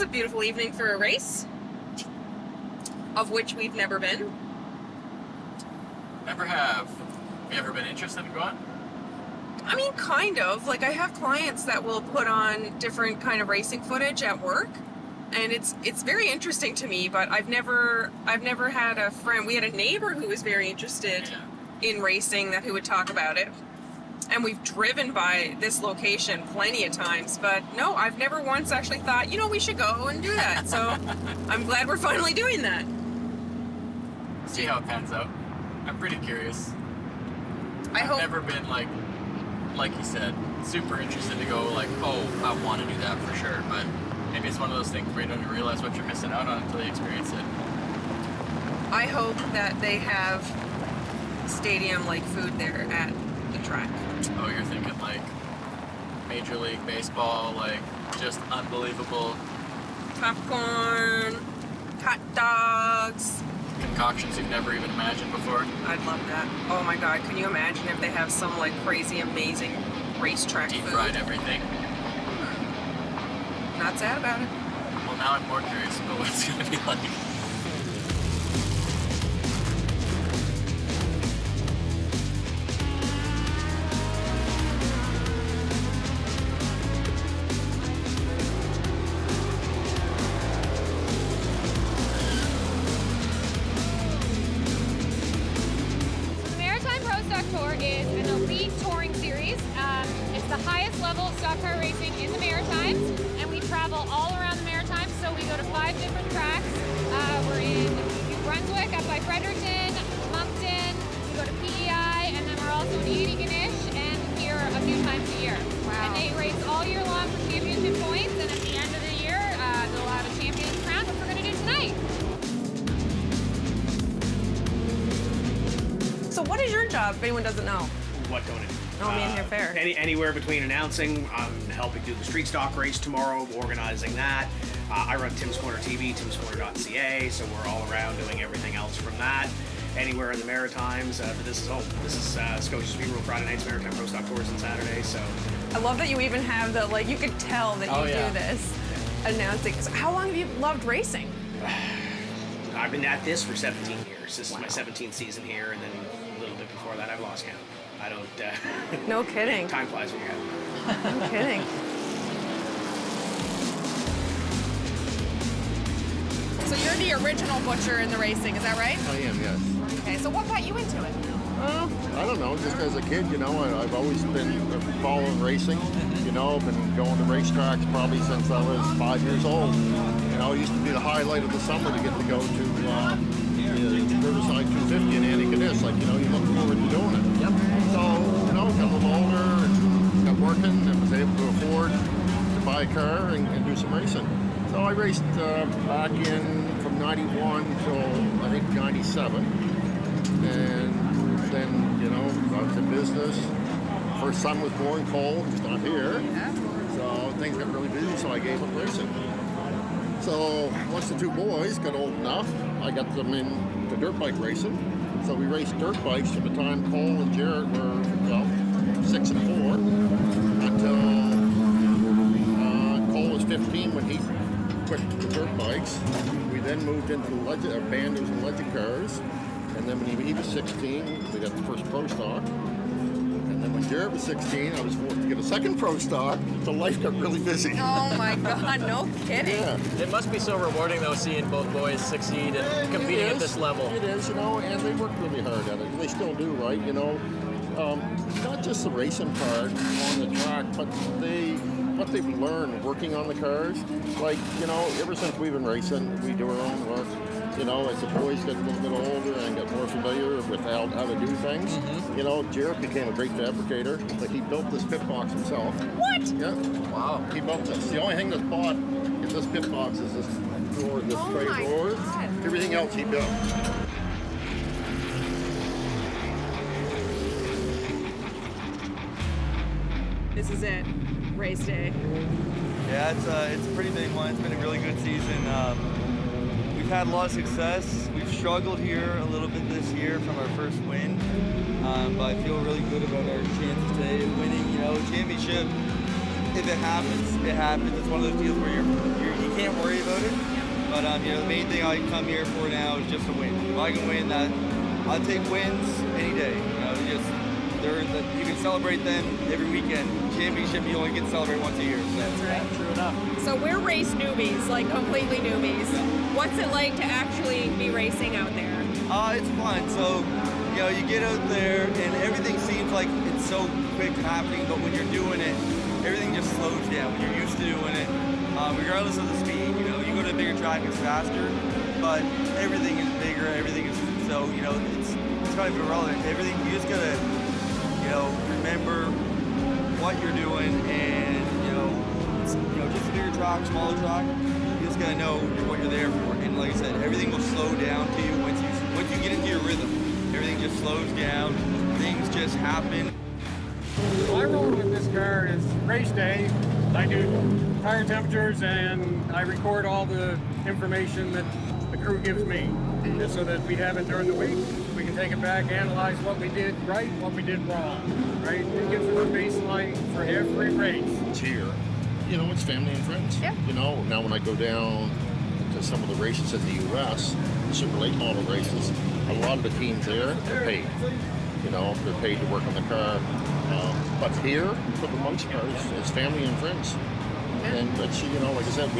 a beautiful evening for a race, of which we've never been. Never have. Have you ever been interested in going? I mean, kind of. Like, I have clients that will put on different kind of racing footage at work, and it's very interesting to me, but I've never had a friend. We had a neighbor who was very interested in racing, who would talk about it. And we've driven by this location plenty of times, but no, I've never once actually thought, we should go and do that. So I'm glad we're finally doing that. See how it pans out. I'm pretty curious. I've never been like you said, super interested to go like, oh, I want to do that for sure. But maybe it's one of those things where you don't even realize what you're missing out on until you experience it. I hope that they have stadium-like food there at the track. Oh, you're thinking like Major League Baseball, like just unbelievable Popcorn, hot dogs. Concoctions you've never even imagined before. I'd love that. Oh my God, can you imagine if they have some like crazy, amazing racetrack Deep food? fried everything. Not sad about it. Well, now I'm more curious about what it's going to be like. Is an elite touring series. It's the highest level of stock car racing in the Maritimes, and we travel all around the Maritimes. So we go to 5 different tracks. We're in New Brunswick, up by Fredericton, Moncton. We go to PEI, and then we're also in Antigonish and here a few times a year. Wow. And they race all year long for championship points, and at the end of the year, they'll have a champion's crown, which we're going to do tonight. So what is your job, if anyone doesn't know? What don't it? Oh, me and here fair. Anywhere between announcing, helping do the street stock race tomorrow, organizing that. I run Tim's Corner TV, timscorner.ca, so we're all around doing everything else from that. Anywhere in the Maritimes, but this is home. This is Scotia Speedworld Friday nights, Maritime Pro Stock Tours on Saturday, so. I love that you even have the, like, you could tell that you do this announcing. So how long have you loved racing? I've been at this for 17 years. This is my 17th season here, and then a little bit before that, I've lost count. I don't... No kidding. Time flies when you're having No kidding. So you're the original butcher in the racing, is that right? I am, yes. Okay, so what got you into it? I don't know, just as a kid, I've always been following racing. I've been going to racetracks probably since I was 5 years old. It used to be the highlight of the summer to get to go to the Riverside 250 in Antigonish. You look forward to doing it. Yep. So, got a little older and got working and was able to afford to buy a car and do some racing. So I raced back in from 91 till I think 97. And then, got to business. First son was born, Cole, he's not here. Yeah. So things got really busy, so I gave up racing. So once the two boys got old enough, I got them into dirt bike racing. So we raced dirt bikes from the time Cole and Jared were 6 and 4 until Cole was 15 when he quit the dirt bikes. We then moved into bandos and legend cars. And then when he was 16, we got the first pro stock. And then when Jared was 16, I was forced to get a second pro stock, so life got really busy. Oh my God, no kidding. Yeah. It must be so rewarding though, seeing both boys succeed and competing at this level. It is, and they work really hard at it. They still do, right? Not just the racing part on the track, but what they've learned working on the cars. Ever since we've been racing, we do our own work. As the boys get a little bit older and get more familiar with how to do things, Jared became a great fabricator. He built this pit box himself. What? Yeah. Wow. He built this. The only thing that's bought in this pit box is this door, this tray door. Everything else he built. This is it, race day. Yeah, it's a pretty big one. It's been a really good season. We've had a lot of success. We've struggled here a little bit this year from our first win, but I feel really good about our chances today of winning. A championship. If it happens, it happens. It's one of those deals where you can't worry But the main thing I come here for now is just to win. If I can win, that I'll take wins any day. You can celebrate them every weekend. Championship, you only get to celebrate once a year. So. That's right. True enough. So we're race newbies, like completely newbies. What's it like to actually be racing out there? It's fun. So, you get out there and everything seems like it's so quick happening, but when you're doing it, everything just slows down. When you're used to doing it, regardless of the speed, you go to a bigger track, it's faster, but everything is bigger, everything is, so, it's kind of irrelevant. Everything, you just gotta, remember what you're doing and, it's, just a bigger track, smaller track, you just gotta know what you're there for. And like I said, everything will slow down to you once you get into your rhythm. Everything just slows down, things just happen. My role with this car is race day. I do tire temperatures and I record all the information that the crew gives me, just so that we have it during the week. We can take it back, analyze what we did right, what we did wrong, right? It gives us a baseline for every race. It's here. It's family and friends. Yeah. Now when I go down to some of the races in the U.S., the super late model races, a lot of the teams there, they're paid. They're paid to work on the car. But here, for the most part, it's family and friends. And that's, like I said,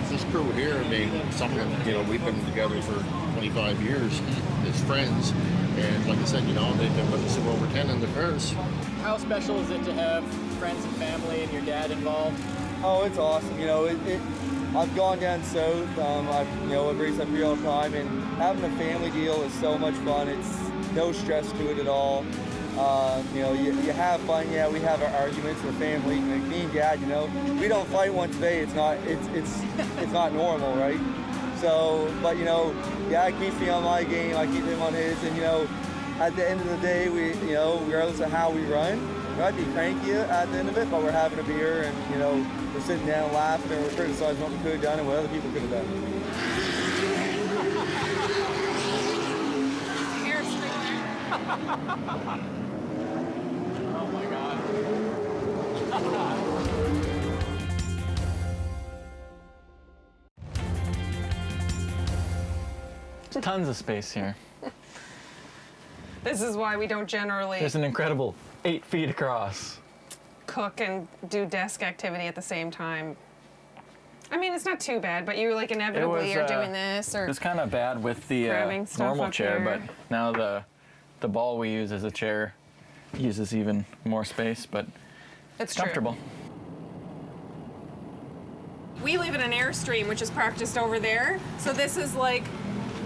this crew here, some of them, we've been together for 25 years as friends. And like I said, they've been with us for over 10 in the cars. How special is it to have friends and family and your dad involved? Oh, it's awesome. I've gone down south. I've raced up here all the time, and having a family deal is so much fun. It's no stress to it at all. You have fun. Yeah, we have our arguments. We're family. Like me and Dad, we don't fight once a day. It's not normal, right? So, but Dad keeps me on my game. I keep him on his, and at the end of the day, we regardless of how we run, we might be cranky at the end of it, but we're having a beer and we're sitting down laughing and we're criticizing what we could have done and what other people could have done. Oh my God. Tons of space here. This is why we don't generally There's an incredible 8 feet across. cook and do desk activity at the same time. I mean, it's not too bad, but you inevitably are doing this or It's kind of bad with the grabbing stuff normal up chair, there. but now the ball we use as a chair uses even more space, but it's comfortable. True. We live in an Airstream, which is practiced over there. So this is like,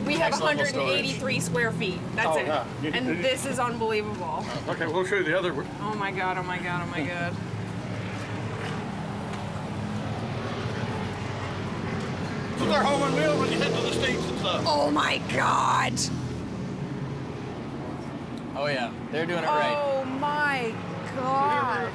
we have Next level 183 square feet. That's it. yeah. And this is unbelievable. Okay, we'll show you the other one. Oh my God, oh my God, oh my God. This is our home on wheels when you head to the States and stuff. Oh my God. Oh yeah, they're doing it right. Oh my God.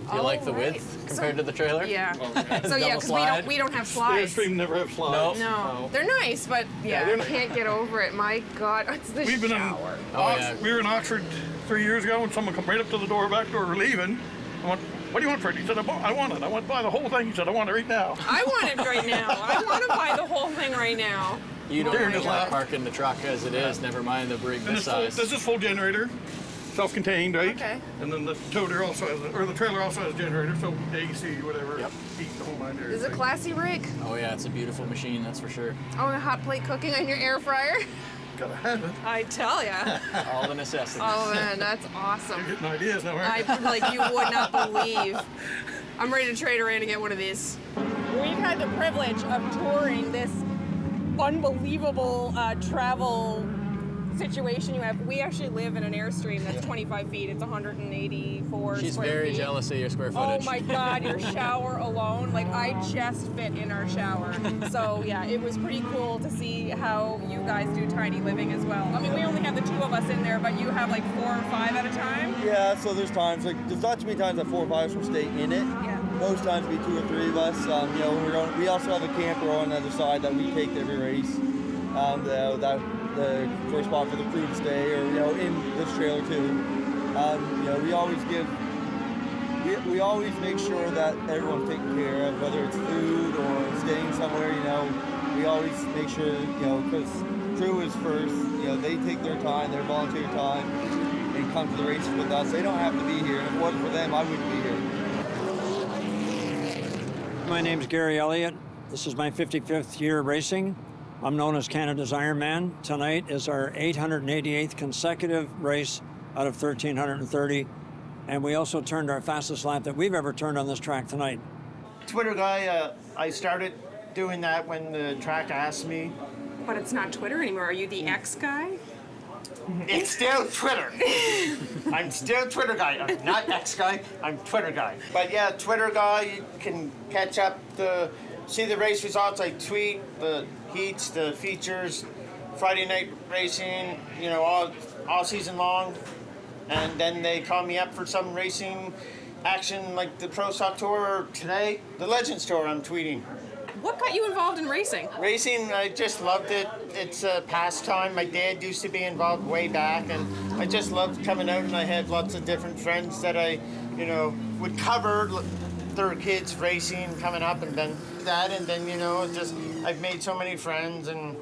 Do you like the Alright. width compared to the trailer? Yeah. Okay. So yeah, Double because we don't have slides. Airstream never have slides. No, they're nice, but yeah, they're I nice. can't get over it. My God, it's the We've been shower. Oh, yeah. We were in Oxford 3 years ago, and someone come right up to the door, back door, we're leaving. I went, what do you want, Fred? He said, I want it. I want to buy the whole thing. He said, I want it right now. I want it right now. I want to buy the whole thing right now. You don't They're have just to like- park in the truck as it is, never mind the rig And this this, size. this is full generator, self-contained, right? Okay. And then the toter also has, or the trailer also has a generator, so AC, whatever, Yep. heat, the whole nine yards. Is it a classy rig? Oh yeah, it's a beautiful machine, that's for sure. Oh, and hot plate cooking on your air fryer? Gotta have it. I tell ya. All the necessities. Oh man, that's awesome. You're getting ideas now, aren't you? Like you would not believe. I'm ready to trade her in to get one of these. We've had the privilege of touring this unbelievable travel situation you have. We actually live in an Airstream that's 25 feet. It's 184 She's square very feet. jealous of your square Oh footage. my God, your shower alone, like I just fit in our shower. So yeah, it was pretty cool to see how you guys do tiny living as well. I mean, we only have the two of us in there, but you have like 4 or 5 at a time. Yeah, so there's times, there's not too many times that 4 or 5 of us will stay in it. Yeah. Most times it'll be 2 or 3 of us. We also have a camper on the other side that we take to every race. The first spot for the crew to stay, or in this trailer too. We always make sure that everyone's taken care of, whether it's food or staying somewhere. We we always make sure, because crew is first, they take their time, their volunteer time, and come to the races with us. They don't have to be here. If it wasn't for them, I wouldn't be here. My name's Gary Elliott. This is my 55th year racing. I'm known as Canada's Ironman. Tonight is our 888th consecutive race out of 1,330. And we also turned our fastest lap that we've ever turned on this track tonight. Twitter guy, I started doing that when the track asked me. But it's not Twitter anymore. Are you the X guy? It's still Twitter. I'm still Twitter guy. I'm not X guy, I'm Twitter guy. But yeah, Twitter guy, you can catch up see the race results. I tweet the heats, the features, Friday night racing, all season long. And then they call me up for some racing action like the Pro Stock Tour or today, the Legends Tour I'm tweeting. What got you involved in racing? Racing, I just loved it. It's a pastime. My dad used to be involved way back, and I just loved coming out, and I had lots of different friends that I, would cover their kids racing coming up, and then that, and then, I've made so many friends, and...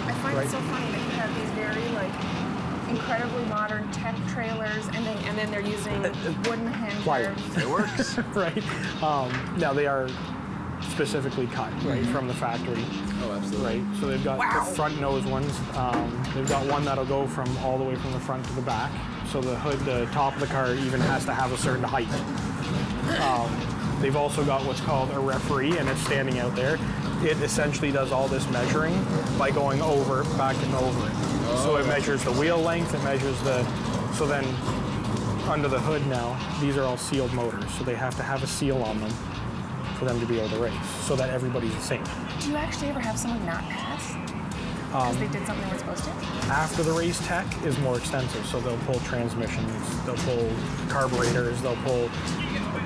I find it so funny that you have these very, incredibly modern tech trailers, and then they're using wooden hand curves. It works. Right. Now they are specifically cut from the factory. Oh, absolutely. Right. So they've got the front nose ones. They've got one that'll go from all the way from the front to the back. So the hood, the top of the car even has to have a certain height. They've also got what's called a referee, and it's standing out there. It essentially does all this measuring by going over, back and over it. So it measures the wheel length, it measures so then under the hood now, these are all sealed motors, so they have to have a seal on them for them to be able to race, so that everybody's the same. Do you actually ever have someone not pass? Because they did something they weren't supposed to? After the race tech is more extensive, so they'll pull transmissions, they'll pull carburetors, they'll pull,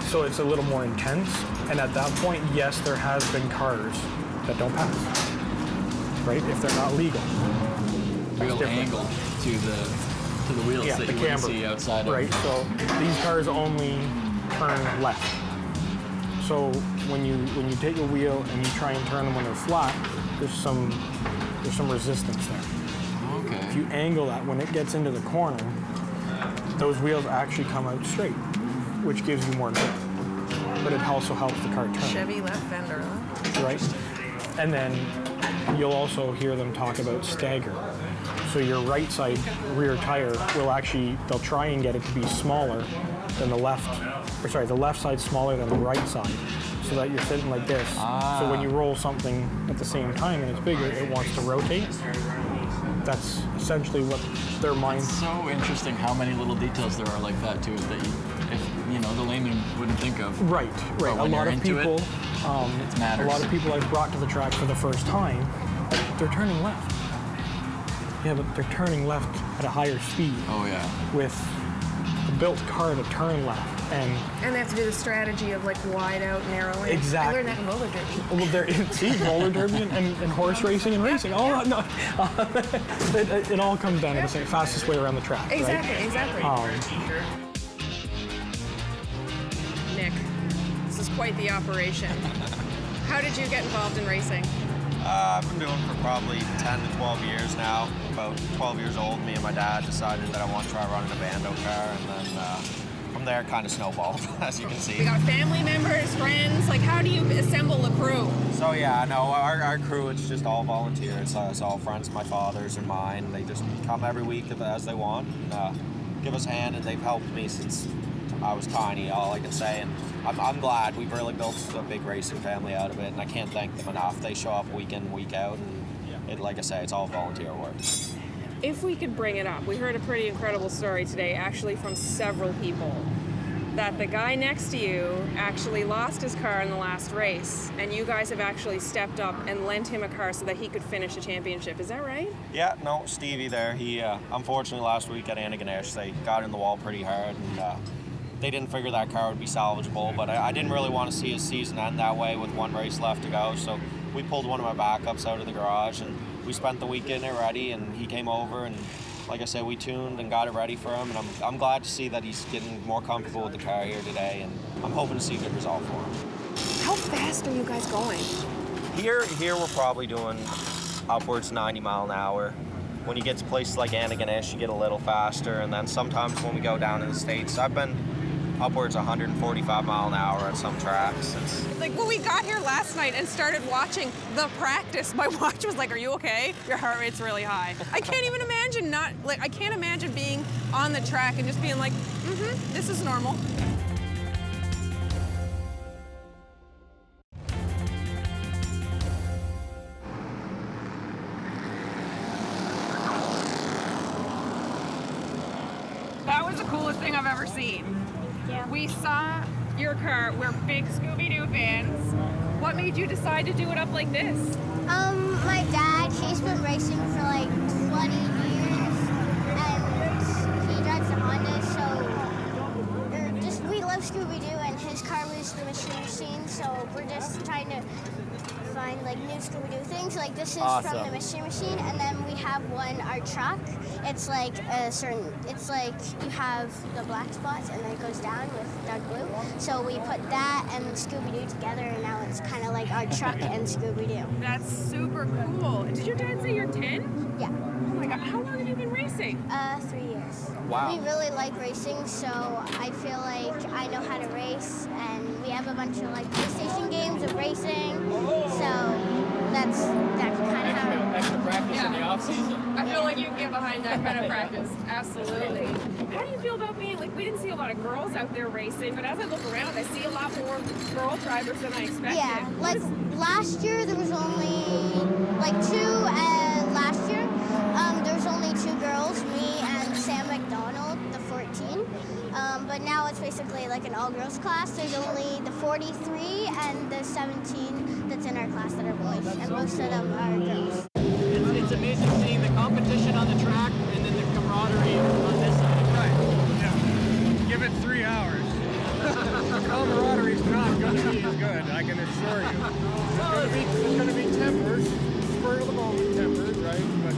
so it's a little more intense. And at that point, yes, there has been cars that don't pass, right? If they're not legal. Real angle to the wheels that you wouldn't see outside of. Right, so these cars only turn left. So when you take a wheel and you try and turn them when they're flat, there's some resistance there. Okay. If you angle that, when it gets into the corner, those wheels actually come out straight, which gives you more grip. But it also helps the car turn. Chevy left fender, huh? Right. And then you'll also hear them talk about stagger. So your right side rear tire will they'll try and get it to be smaller than the left side smaller than the right side, so that you're sitting like this. So when you roll something at the same time and it's bigger, it wants to rotate. That's essentially what their mind. It's so interesting how many little details there are like that too, that the layman wouldn't think of. Right. But A lot of people, it matters. a lot of people I've brought to the track for the first time, they're turning left. Yeah, but they're turning left at a higher speed. Oh yeah. With a built car to turn left, and they have to do the strategy of wide out, narrow in. Exactly. I learned that in roller derby. Well, roller derby and horse racing and racing. Oh no, it all comes down to the same fastest way around the track. Exactly. Right? Exactly. Nick, this is quite the operation. How did you get involved in racing? I've been doing it for probably 10 to 12 years now. About 12 years old, me and my dad decided that I want to try running a bando car, and then from there, kind of snowballed, as you can see. We got family members, friends. How do you assemble a crew? So yeah, no, our crew, it's just all volunteers. It's all friends of my father's and mine. They just come every week as they want, and give us a hand, and they've helped me since I was tiny, all I can say. And I'm glad we've really built a big racing family out of it, and I can't thank them enough. They show up week in, week out, and like I say, it's all volunteer work. If we could bring it up, we heard a pretty incredible story today, actually from several people, that the guy next to you actually lost his car in the last race, and you guys have actually stepped up and lent him a car so that he could finish a championship. Is that right? Yeah, no, Stevie there, he, unfortunately last week at Antigonish, they got in the wall pretty hard, and they didn't figure that car would be salvageable, but I didn't really want to see his season end that way with one race left to go, so we pulled one of my backups out of the garage, and we spent the week getting it ready, and he came over, and like I said, we tuned and got it ready for him, and I'm glad to see that he's getting more comfortable with the car here today, and I'm hoping to see a good result for him. How fast are you guys going? Here we're probably doing upwards 90 mile an hour. When you get to places like Antigonish, you get a little faster, and then sometimes when we go down in the States, I've been upwards 145 mile an hour at some tracks. Like when we got here last night and started watching the practice, my watch was like, "Are you okay? Your heart rate's really high." I can't even imagine I can't imagine being on the track and just being like, this is normal. That was the coolest thing I've ever seen. Yeah. We saw your car. We're big Scooby-Doo fans. What made you decide to do it up like this? My dad, he's been racing for like 20 years, and he drives a Honda, so we love Scooby-Doo, and his car was the Mystery Machine, so we're just trying to find like new Scooby-Doo things. Like this is from the Mystery Machine, and then we have our truck. It's like it's like you have the black spots and then it goes down with dark blue. So we put that and Scooby-Doo together, and now it's kind of like our truck and Scooby-Doo. That's super cool. Did your dad say you're 10? Yeah. Oh my God, how long have you been racing? 3 years. Wow. We really like racing, so I feel like I know how to race, and we have a bunch of like PlayStation games of racing. So that's kind of how. Extra practice in the off season. I feel like you can get behind that kind of practice. Absolutely. How do you feel about being, like, we didn't see a lot of girls out there racing, but as I look around, I see a lot more girl drivers than I expected. Yeah, like last year there was only like two, last year there was only 2 girls, me and Sam McDonald, the 14. But now it's basically like an all-girls class. There's only the 43 and the 17 that's in our class that are boys, and most of them are girls. It's amazing seeing the competition on the track and then the camaraderie on this side. Right. Yeah. Give it 3 hours. The camaraderie's not going to be as good, I can assure you. There's going to be tempers, spur of the moment tempers, right? But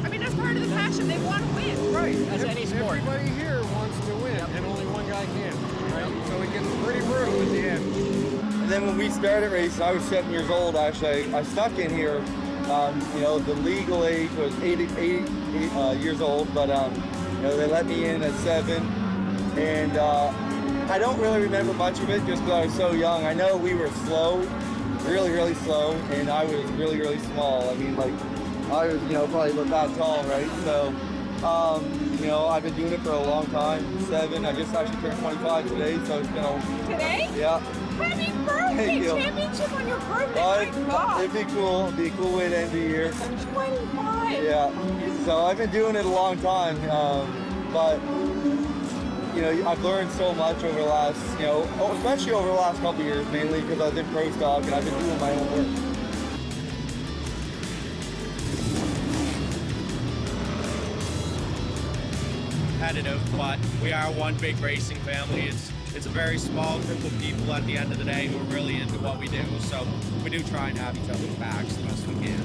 I mean, that's part of the passion. They want to win. right. As any sport. Everybody here wants to win, and only one guy can, right? So it gets pretty brutal at the end. And then when we started racing, I was 7 years old. Actually, I stuck in here. The legal age was 8 years old, but they let me in at 7, and I don't really remember much of it just because I was so young. I know we were slow, really, really slow, and I was really, really small. I mean, like, I was, probably about that tall, right? So, I've been doing it for a long time. 7. I just actually turned 25 today, so it's been Today? Yeah. Happy birthday! Thank you. Championship on your birthday! My God. It'd be cool. It'd be a cool way to end the year. 25! Yeah. So I've been doing it a long time, but I've learned so much over the last, especially over the last couple of years, mainly because I've been pro stock and I've been doing my own work. Competitive, but we are one big racing family. It's a very small group of people at the end of the day who are really into what we do. So we do try and have each other's backs the best we can.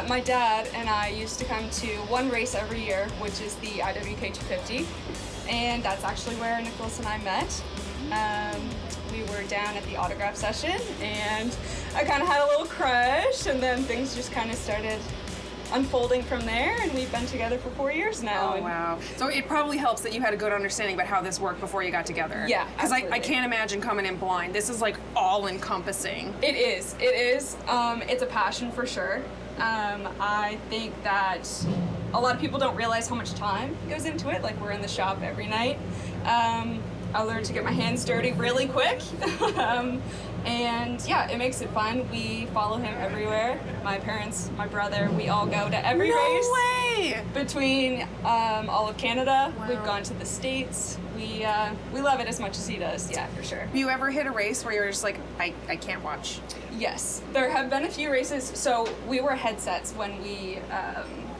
My dad and I used to come to one race every year, which is the IWK 250, and that's actually where Nicholas and I met. We were down at the autograph session, and I kind of had a little crush, and then things just kind of started unfolding from there, and we've been together for 4 years now. Oh, wow. So it probably helps that you had a good understanding about how this worked before you got together. Yeah, Because I can't imagine coming in blind. This is like all-encompassing. It is. It's a passion for sure. I think that a lot of people don't realize how much time goes into it. Like, we're in the shop every night. I learned to get my hands dirty really quick. And yeah, it makes it fun. We follow him everywhere. My parents, my brother, we all go to every race. No way! Between all of Canada. Wow. We've gone to the States. We love it as much as he does, yeah, for sure. Have you ever hit a race where you're just like, I can't watch? Yes, there have been a few races. So we wear headsets when we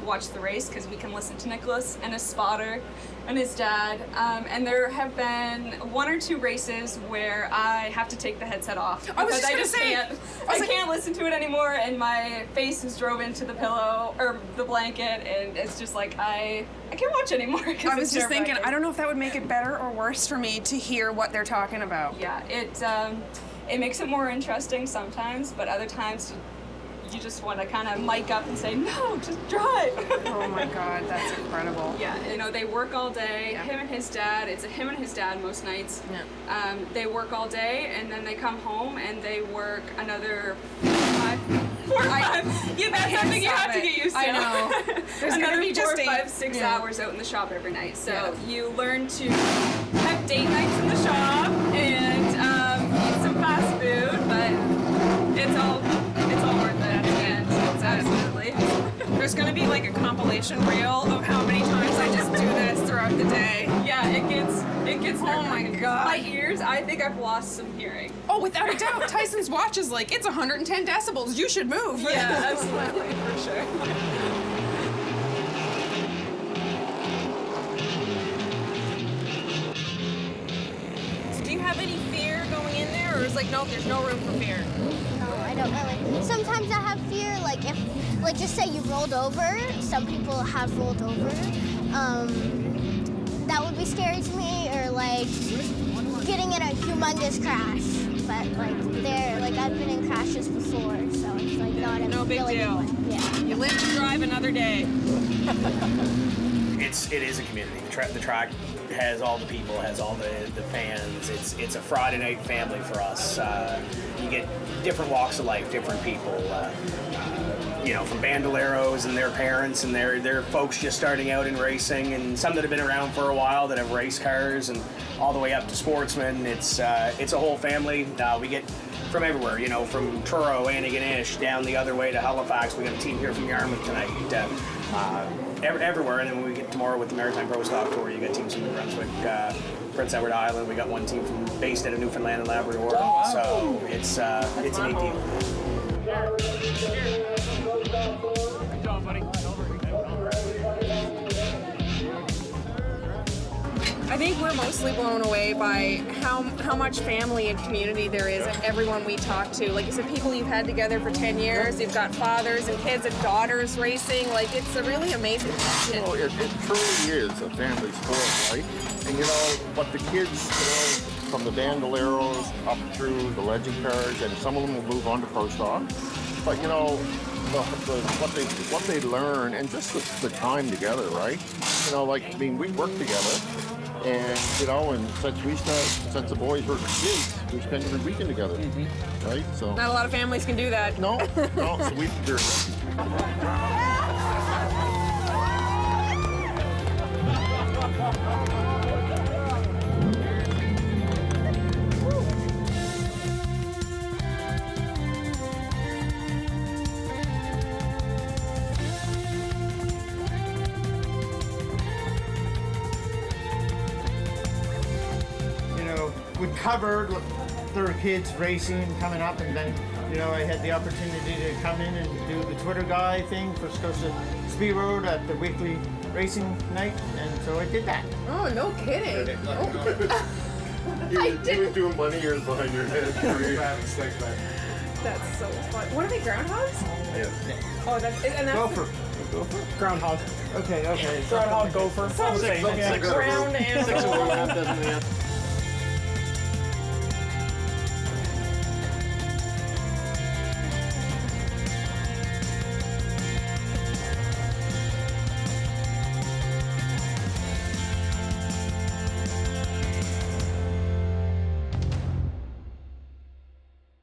watch the race because we can listen to Nicholas and his spotter and his dad. And there have been 1 or 2 races where I have to take the headset off because I just can't. I can't listen to it anymore, and my face is drove into the pillow or the blanket, and it's just like I can't watch anymore. I was just thinking, I don't know if that would make it better or worse for me to hear what they're talking about. Yeah, it makes it more interesting sometimes, but other times you just want to kind of mic up and say, no, just drive. Oh my God, that's incredible. Yeah, you know, they work all day. Him and his dad, it's him and his dad most nights. Yeah. They work all day, and then they come home and they work another 4 or 5. Yeah, that's something you have to get used to. I know. There's another gonna be 4, just 5, 6 yeah. hours out in the shop every night. So you learn to have date nights in the shop and eat some fast food, but it's all worth it at the end. It's absolutely. There's gonna be like a compilation reel of how many times I just do this throughout the day. Yeah, it gets. Oh my God. My ears, I think I've lost some hearing. Oh, without a doubt. Tyson's watch is like, it's 110 decibels. You should move. Yeah, absolutely, for sure. Do you have any fear going in there, or is like, nope, there's no room for fear? No, I don't really. Sometimes I have fear, like if, like just say you rolled over. Some people have rolled over. That would be scary to me, or like getting in a humongous crash. But like I've been in crashes before, so it's like not a No big really deal. Yeah. You live to drive another day. It is a community. The track has all the people, has all the fans. It's a Friday night family for us. You get different walks of life, different people. You know, from bandoleros and their parents and their folks just starting out in racing, and some that have been around for a while that have race cars, and all the way up to sportsmen. It's a whole family. We get from everywhere, you know, from Truro, Antigonish, down the other way to Halifax. We got a team here from Yarmouth tonight. Everywhere, and then when we get tomorrow with the Maritime Pro Stock Tour, you got teams from New Brunswick, Prince Edward Island. We got one team based out of Newfoundland and Labrador. So it's a neat deal. Good job, buddy. I think we're mostly blown away by how much family and community there is and everyone we talk to. Like you said, people you've had together for 10 years, you've got fathers and kids and daughters racing. Like, it's a really amazing passion. You know, it truly is a family sport, right? And you know, but the kids, you know, from the bandoleros up through the legend cars, and some of them will move on to pro stock. But you know, what they learn, and just the time together, right? You know, like, I mean, we work together. And you know, and since the boys were kids, we spend every weekend together, right? So Not a lot of families can do that. no. So we figured. We covered their kids racing coming up, and then you know I had the opportunity to come in and do the Twitter guy thing for Scotia Speedworld at the weekly racing night, and so I did that. Oh, no kidding. You were doing money years behind your head. That's so fun. What are they, groundhogs? Yeah. Oh, that's Gopher. Groundhog. Okay. Groundhog, gopher. Sounds Same. like Yeah. ground animal. 6 of them, doesn't it?